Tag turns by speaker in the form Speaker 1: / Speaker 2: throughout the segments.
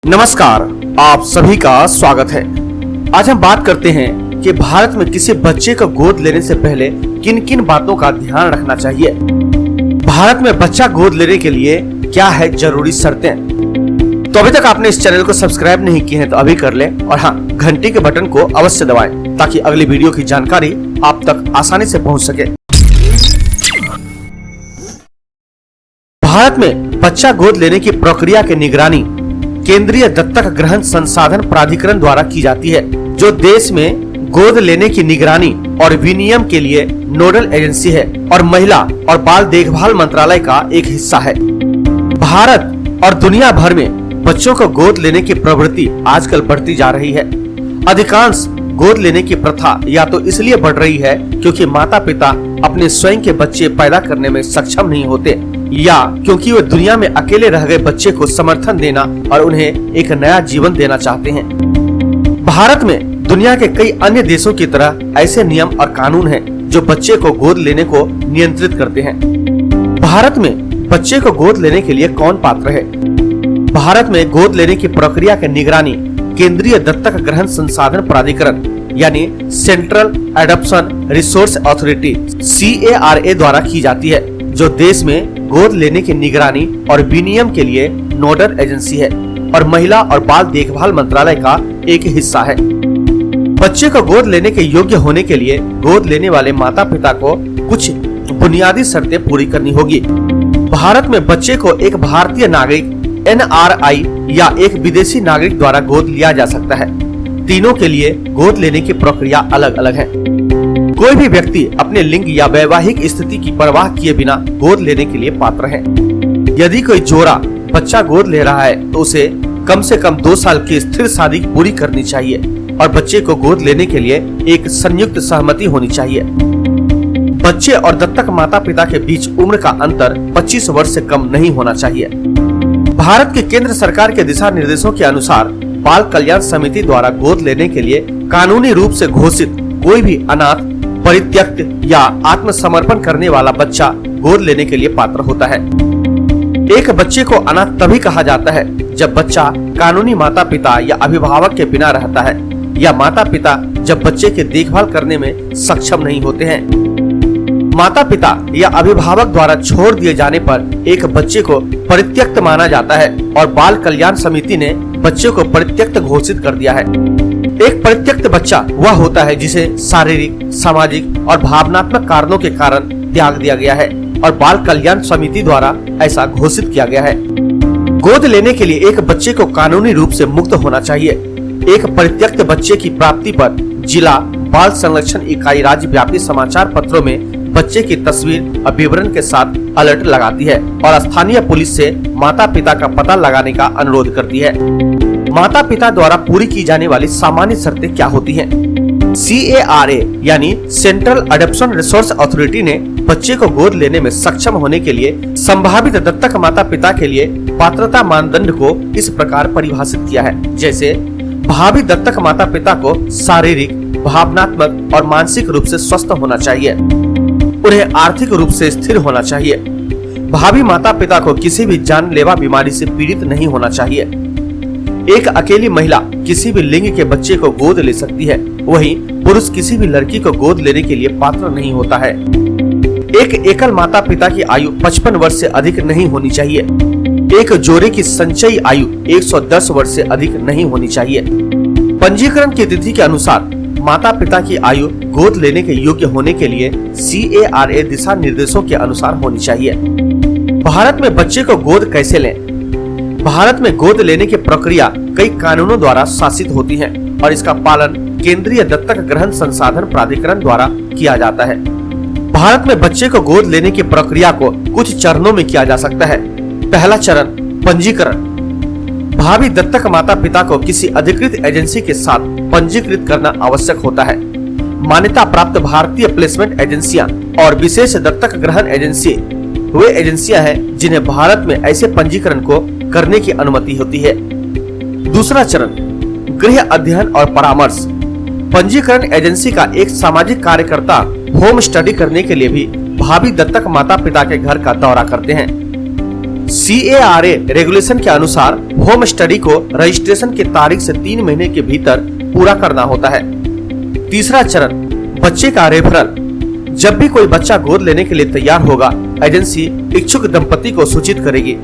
Speaker 1: नमस्कार, आप सभी का स्वागत है। आज हम बात करते हैं कि भारत में किसी बच्चे को गोद लेने से पहले किन किन बातों का ध्यान रखना चाहिए। भारत में बच्चा गोद लेने के लिए क्या है जरूरी शर्तें। तो अभी तक आपने इस चैनल को सब्सक्राइब नहीं किए हैं तो अभी कर लें और हाँ, घंटी के बटन को अवश्य दबाएं ताकि अगली वीडियो की जानकारी आप तक आसानी से पहुंच सके। भारत में बच्चा गोद लेने की प्रक्रिया की निगरानी केंद्रीय दत्तक ग्रहण संसाधन प्राधिकरण द्वारा की जाती है, जो देश में गोद लेने की निगरानी और विनियम के लिए नोडल एजेंसी है और महिला और बाल देखभाल मंत्रालय का एक हिस्सा है। भारत और दुनिया भर में बच्चों को गोद लेने की प्रवृत्ति आजकल बढ़ती जा रही है। अधिकांश गोद लेने की प्रथा या तो इसलिए बढ़ रही है क्योंकि माता पिता अपने स्वयं के बच्चे पैदा करने में सक्षम नहीं होते, या क्योंकि वे दुनिया में अकेले रह गए बच्चे को समर्थन देना और उन्हें एक नया जीवन देना चाहते हैं। भारत में दुनिया के कई अन्य देशों की तरह ऐसे नियम और कानून हैं जो बच्चे को गोद लेने को नियंत्रित करते हैं। भारत में बच्चे को गोद लेने के लिए कौन पात्र है? भारत में गोद लेने की प्रक्रिया की निगरानी केंद्रीय दत्तक ग्रहण संसाधन प्राधिकरण यानी central adoption resource authority CARA द्वारा की जाती है, जो देश में गोद लेने की निगरानी और विनियम के लिए नोडल एजेंसी है और महिला और बाल देखभाल मंत्रालय का एक हिस्सा है। बच्चे को गोद लेने के योग्य होने के लिए गोद लेने वाले माता पिता को कुछ बुनियादी शर्तें पूरी करनी होगी। भारत में बच्चे को एक भारतीय नागरिक NRI या एक विदेशी नागरिक द्वारा गोद लिया जा सकता है। तीनों के लिए गोद लेने की प्रक्रिया अलग अलग है। कोई भी व्यक्ति अपने लिंग या वैवाहिक स्थिति की परवाह किए बिना गोद लेने के लिए पात्र है। यदि कोई जोड़ा बच्चा गोद ले रहा है तो उसे कम से कम 2 साल की स्थिर शादी पूरी करनी चाहिए और बच्चे को गोद लेने के लिए एक संयुक्त सहमति होनी चाहिए। बच्चे और दत्तक माता पिता के बीच उम्र का अंतर 25 वर्ष से कम नहीं होना चाहिए। भारत की केंद्र सरकार के दिशा निर्देशों के अनुसार बाल कल्याण समिति द्वारा गोद लेने के लिए कानूनी रूप से घोषित कोई भी अनाथ, परित्यक्त या आत्मसमर्पण करने वाला बच्चा गोद लेने के लिए पात्र होता है। एक बच्चे को अनाथ तभी कहा जाता है जब बच्चा कानूनी माता पिता या अभिभावक के बिना रहता है या माता पिता जब बच्चे की देखभाल करने में सक्षम नहीं होते हैं। माता पिता या अभिभावक द्वारा छोड़ दिए जाने पर एक बच्चे को परित्यक्त माना जाता है और बाल कल्याण समिति ने बच्चे को परित्यक्त घोषित कर दिया है। एक परित्यक्त बच्चा वह होता है जिसे शारीरिक, सामाजिक और भावनात्मक कारणों के कारण त्याग दिया गया है और बाल कल्याण समिति द्वारा ऐसा घोषित किया गया है। गोद लेने के लिए एक बच्चे को कानूनी रूप से मुक्त होना चाहिए। एक परित्यक्त बच्चे की प्राप्ति पर जिला बाल संरक्षण इकाई राज्य व्यापी समाचार पत्रों में बच्चे की तस्वीर और विवरण के साथ अलर्ट लगाती है और स्थानीय पुलिस से माता पिता का पता लगाने का अनुरोध करती है। माता पिता द्वारा पूरी की जाने वाली सामान्य शर्तें क्या होती हैं? CARA यानी सेंट्रल एडॉप्शन रिसोर्स अथॉरिटी ने बच्चे को गोद लेने में सक्षम होने के लिए संभावित दत्तक माता पिता के लिए पात्रता मानदंड को इस प्रकार परिभाषित किया है, जैसे भावी दत्तक माता पिता को शारीरिक, भावनात्मक और मानसिक रूप से स्वस्थ होना चाहिए। उन्हें आर्थिक रूप से स्थिर होना चाहिए। भावी माता पिता को किसी भी जानलेवा बीमारी से पीड़ित नहीं होना चाहिए। एक अकेली महिला किसी भी लिंग के बच्चे को गोद ले सकती है, वहीं पुरुष किसी भी लड़की को गोद लेने के लिए पात्र नहीं होता है। एक एकल माता पिता की आयु 55 वर्ष से अधिक नहीं होनी चाहिए। एक जोड़े की संचयी आयु 110 वर्ष से अधिक नहीं होनी चाहिए। पंजीकरण की तिथि के अनुसार माता पिता की आयु गोद लेने के योग्य होने के लिए CARA दिशा निर्देशों के अनुसार होनी चाहिए। भारत में बच्चे को गोद कैसे लें? भारत में गोद लेने की प्रक्रिया कई कानूनों द्वारा शासित होती है और इसका पालन केंद्रीय दत्तक ग्रहण संसाधन प्राधिकरण द्वारा किया जाता है। भारत में बच्चे को गोद लेने की प्रक्रिया को कुछ चरणों में किया जा सकता है। पहला चरण पंजीकरण। भावी दत्तक माता पिता को किसी अधिकृत एजेंसी के साथ पंजीकृत करना आवश्यक होता है। मान्यता प्राप्त भारतीय प्लेसमेंट एजेंसियां और विशेष दत्तक ग्रहण एजेंसी वे एजेंसियां हैं जिन्हें भारत में ऐसे पंजीकरण को करने की अनुमति होती है। दूसरा चरण गृह अध्ययन और परामर्श। पंजीकरण एजेंसी का एक सामाजिक कार्यकर्ता होम स्टडी करने के लिए भी भावी दत्तक माता पिता के घर का दौरा करते हैं। CARA रेगुलेशन के अनुसार होम स्टडी को रजिस्ट्रेशन की तारीख से 3 महीने के भीतर पूरा करना होता है। तीसरा चरण, बच्चे का रेफरल। जब भी कोई बच्चा गोद लेने के लिए तैयार होगा, एजेंसी इच्छुक दंपति को सूचित करेगी।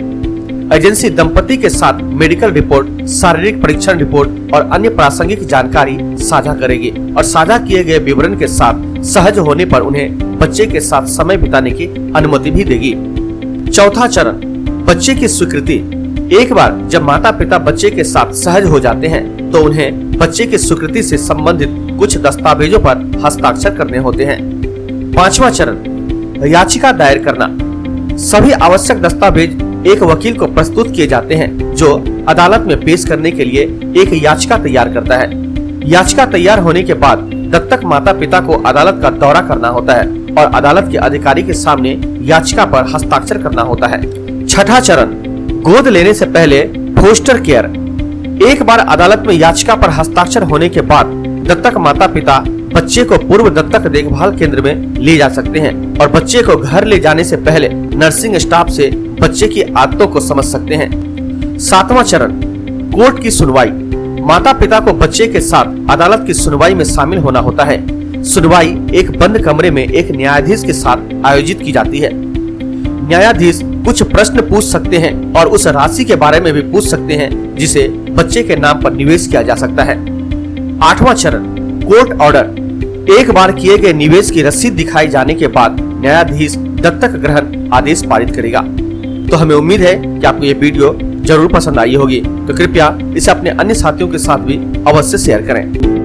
Speaker 1: एजेंसी दंपति के साथ मेडिकल रिपोर्ट, शारीरिक परीक्षण रिपोर्ट और अन्य प्रासंगिक जानकारी साझा करेगी और साझा किए गए विवरण के साथ सहज होने पर उन्हें बच्चे के साथ समय बिताने की अनुमति भी देगी। चौथा चरण, बच्चे की स्वीकृति। एक बार जब माता पिता बच्चे के साथ सहज हो जाते हैं तो उन्हें बच्चे की स्वीकृति से संबंधित कुछ दस्तावेजों पर हस्ताक्षर करने होते हैं। पांचवा चरण, याचिका दायर करना। सभी आवश्यक दस्तावेज एक वकील को प्रस्तुत किए जाते हैं जो अदालत में पेश करने के लिए एक याचिका तैयार करता है। याचिका तैयार होने के बाद दत्तक माता पिता को अदालत का दौरा करना होता है और अदालत के अधिकारी के सामने याचिका पर हस्ताक्षर करना होता है। छठा चरण, गोद लेने से पहले फोस्टर केयर। एक बार अदालत में याचिका पर हस्ताक्षर होने के बाद दत्तक माता पिता बच्चे को पूर्व दत्तक देखभाल केंद्र में ले जा सकते हैं और बच्चे को घर ले जाने से पहले नर्सिंग स्टाफ से बच्चे की आदतों को समझ सकते हैं। सातवां चरण, कोर्ट की सुनवाई। माता पिता को बच्चे के साथ अदालत की सुनवाई में शामिल होना होता है। सुनवाई एक बंद कमरे में एक न्यायाधीश के साथ आयोजित की जाती है। न्यायाधीश कुछ प्रश्न पूछ सकते हैं और उस राशि के बारे में भी पूछ सकते हैं जिसे बच्चे के नाम पर निवेश किया जा सकता है। आठवां चरण, कोर्ट ऑर्डर। एक बार किए गए निवेश की रसीद दिखाई जाने के बाद न्यायाधीश दत्तक ग्रहण आदेश पारित करेगा। तो हमें उम्मीद है कि आपको ये वीडियो जरूर पसंद आई होगी, तो कृपया इसे अपने अन्य साथियों के साथ भी अवश्य शेयर करें।